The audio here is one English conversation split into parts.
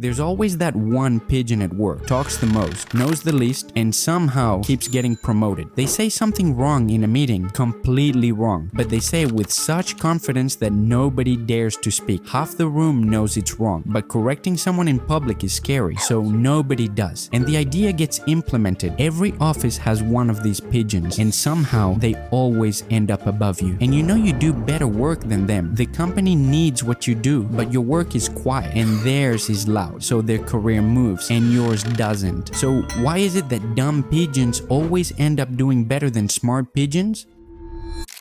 There's always that one pigeon at work, talks the most, knows the least, and somehow keeps getting promoted. They say something wrong in a meeting, completely wrong, but they say it with such confidence that nobody dares to speak. Half the room knows it's wrong, but correcting someone in public is scary, so nobody does. And the idea gets implemented. Every office has one of these pigeons, and somehow they always end up above you. And you know you do better work than them. The company needs what you do, but your work is quiet, and theirs is loud. So their career moves and yours doesn't. So why is it that dumb pigeons always end up doing better than smart pigeons?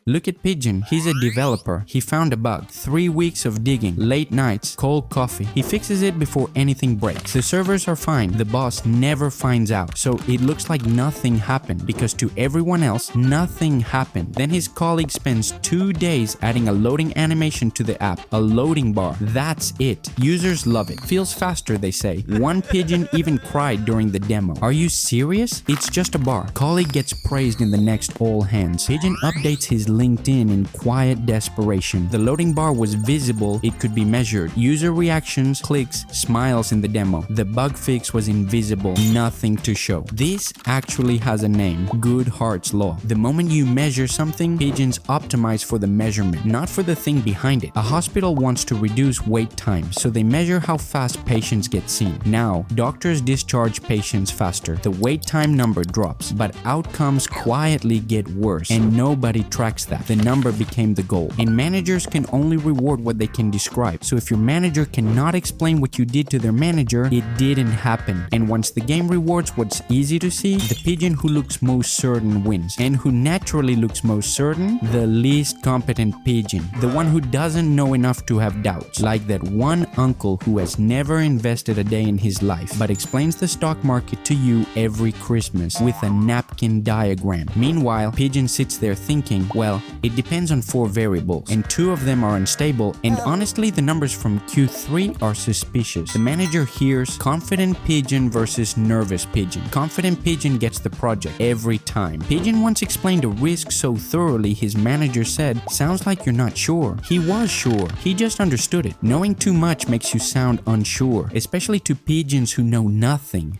Look at Pigeon, he's a developer. He found a bug, 3 weeks of digging, late nights, cold coffee. He fixes it before anything breaks. The servers are fine, the boss never finds out. So it looks like nothing happened because to everyone else, nothing happened. Then his colleague spends 2 days adding a loading animation to the app, a loading bar. That's it. Users love it. Feels faster, they say. One pigeon even cried during the demo. Are you serious? It's just a bar. Colleague gets praised in the next all hands. Pigeon updates his LinkedIn in quiet desperation. The loading bar was visible, it could be measured. User reactions, clicks, smiles in the demo. The bug fix was invisible, nothing to show. This actually has a name, Goodhart's Law. The moment you measure something, pigeons optimize for the measurement, not for the thing behind it. A hospital wants to reduce wait time, so they measure how fast patients get seen. Now, doctors discharge patients faster. The wait time number drops, but outcomes quietly get worse, and nobody tracks that. The number became the goal. And managers can only reward what they can describe. So if your manager cannot explain what you did to their manager, it didn't happen. And once the game rewards what's easy to see, the pigeon who looks most certain wins. And who naturally looks most certain? The least competent pigeon. The one who doesn't know enough to have doubts. Like that one uncle who has never invested a day in his life, but explains the stock market to you every Christmas with a napkin diagram. Meanwhile, pigeon sits there thinking, well, it depends on 4 variables, and 2 of them are unstable, and honestly the numbers from Q3 are suspicious. The manager hears confident pigeon versus nervous pigeon. Confident pigeon gets the project every time. Pigeon once explained a risk so thoroughly his manager said, sounds like you're not sure. He was sure, he just understood it. Knowing too much makes you sound unsure, especially to pigeons who know nothing.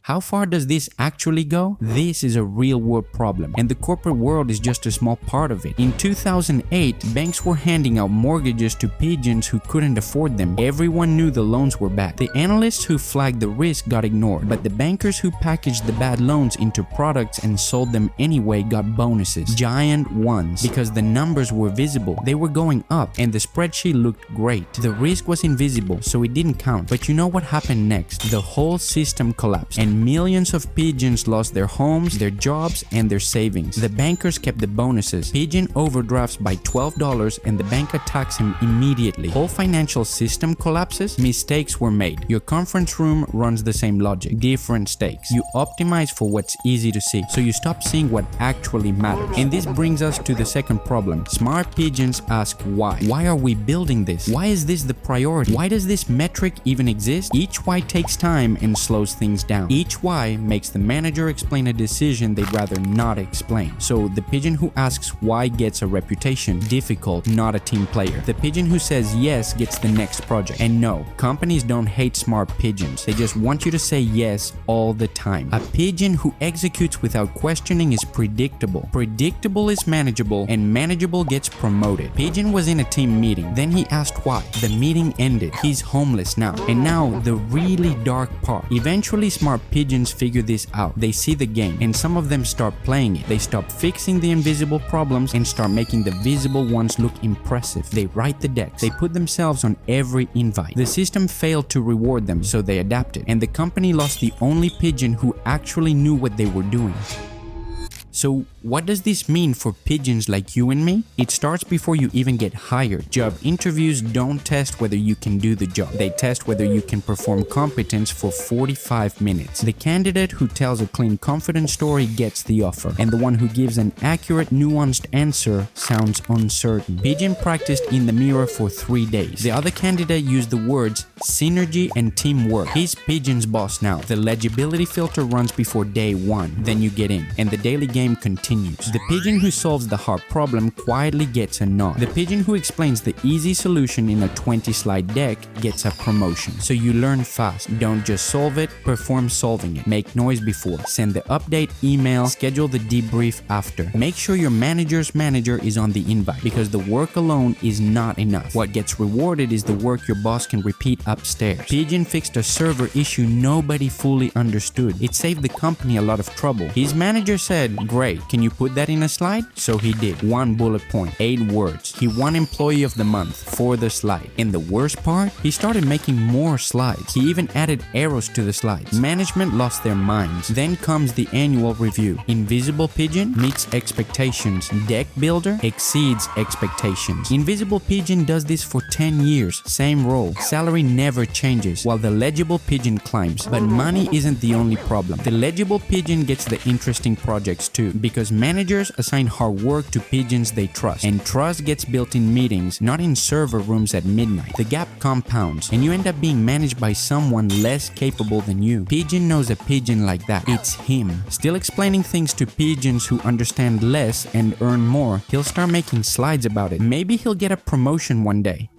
How far does this actually go? This is a real-world problem, and the corporate world is just a small part of it. In 2008, banks were handing out mortgages to pigeons who couldn't afford them. Everyone knew the loans were bad. The analysts who flagged the risk got ignored, but the bankers who packaged the bad loans into products and sold them anyway got bonuses. Giant ones, because the numbers were visible. They were going up, and the spreadsheet looked great. The risk was invisible, so it didn't count. But you know what happened next? The whole system collapsed, and millions of pigeons lost their homes, their jobs, and their savings. The bankers kept the bonuses. Pigeon overdrafts by $12 and the bank attacks him immediately. Whole financial system collapses. Mistakes were made. Your conference room runs the same logic. Different stakes. You optimize for what's easy to see, so you stop seeing what actually matters. And this brings us to the second problem. Smart pigeons ask why. Why are we building this? Why is this the priority? Why does this metric even exist? Each why takes time and slows things down. Each why makes the manager explain a decision they'd rather not explain. So the pigeon who asks why gets a reputation, difficult, not a team player. The pigeon who says yes gets the next project. And no, companies don't hate smart pigeons. They just want you to say yes all the time. A pigeon who executes without questioning is predictable. Predictable is manageable, and manageable gets promoted. Pigeon was in a team meeting. Then he asked why. The meeting ended. He's homeless now. And now the really dark part. Eventually smart pigeons figure this out. They see the game, and some of them start playing it. They stop fixing the invisible problems and start making the visible ones look impressive. They write the decks. They put themselves on every invite. The system failed to reward them, so they adapted, and the company lost the only pigeon who actually knew what they were doing. So what does this mean for pigeons like you and me? It starts before you even get hired. Job interviews don't test whether you can do the job. They test whether you can perform competence for 45 minutes. The candidate who tells a clean, confident story gets the offer, and the one who gives an accurate, nuanced answer sounds uncertain. Pigeon practiced in the mirror for 3 days. The other candidate used the words synergy and teamwork. He's Pigeon's boss now. The legibility filter runs before day 1. Then you get in, and the daily game continues. continues. The pigeon who solves the hard problem quietly gets a nod. The pigeon who explains the easy solution in a 20-slide deck gets a promotion. So you learn fast. Don't just solve it, perform solving it. Make noise before. Send the update email. Schedule the debrief after. Make sure your manager's manager is on the invite, because the work alone is not enough. What gets rewarded is the work your boss can repeat upstairs. Pigeon fixed a server issue nobody fully understood. It saved the company a lot of trouble. His manager said, "Great, can you put that in a slide?" So he did. 1 bullet point, 8 words. He won Employee of the Month for the slide. And the worst part, he started making more slides. He even added arrows to the slides. Management lost their minds. Then comes the annual review. Invisible Pigeon meets expectations. Deck Builder exceeds expectations. Invisible Pigeon does this for 10 years. Same role. Salary never changes, while the Legible Pigeon climbs. But money isn't the only problem. The Legible Pigeon gets the interesting projects too, because managers assign hard work to pigeons they trust. And trust gets built in meetings, not in server rooms at midnight. The gap compounds, and you end up being managed by someone less capable than you. Pigeon knows a pigeon like that. It's him. Still explaining things to pigeons who understand less and earn more. He'll start making slides about it. Maybe he'll get a promotion one day.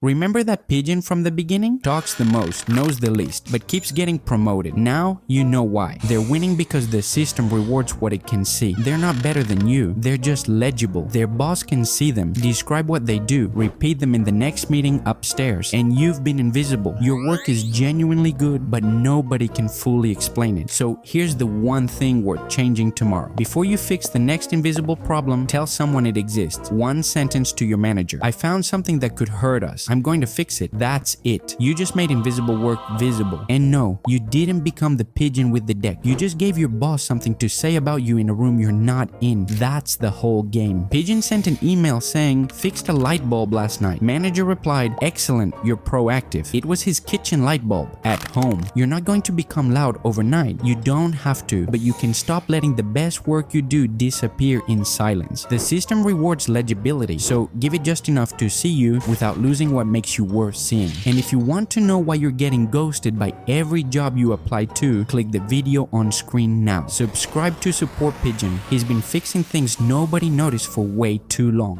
Remember that pigeon from the beginning? Talks the most, knows the least, but keeps getting promoted. Now you know why. They're winning because the system rewards what it can see. They're not better than you. They're just legible. Their boss can see them, describe what they do, repeat them in the next meeting upstairs, and you've been invisible. Your work is genuinely good, but nobody can fully explain it. So here's the one thing worth changing tomorrow. Before you fix the next invisible problem, tell someone it exists. 1 sentence to your manager. "I found something that could hurt us. I'm going to fix it." That's it. You just made invisible work visible. And no, you didn't become the pigeon with the deck. You just gave your boss something to say about you in a room you're not in. That's the whole game. Pigeon sent an email saying, "Fixed a light bulb last night." Manager replied, "Excellent, you're proactive." It was his kitchen light bulb at home. You're not going to become loud overnight. You don't have to, but you can stop letting the best work you do disappear in silence. The system rewards legibility, so give it just enough to see you without losing what makes you worth seeing. And if you want to know why you're getting ghosted by every job you apply to, click the video on screen now. Subscribe to Support Pigeon. He's been fixing things nobody noticed for way too long.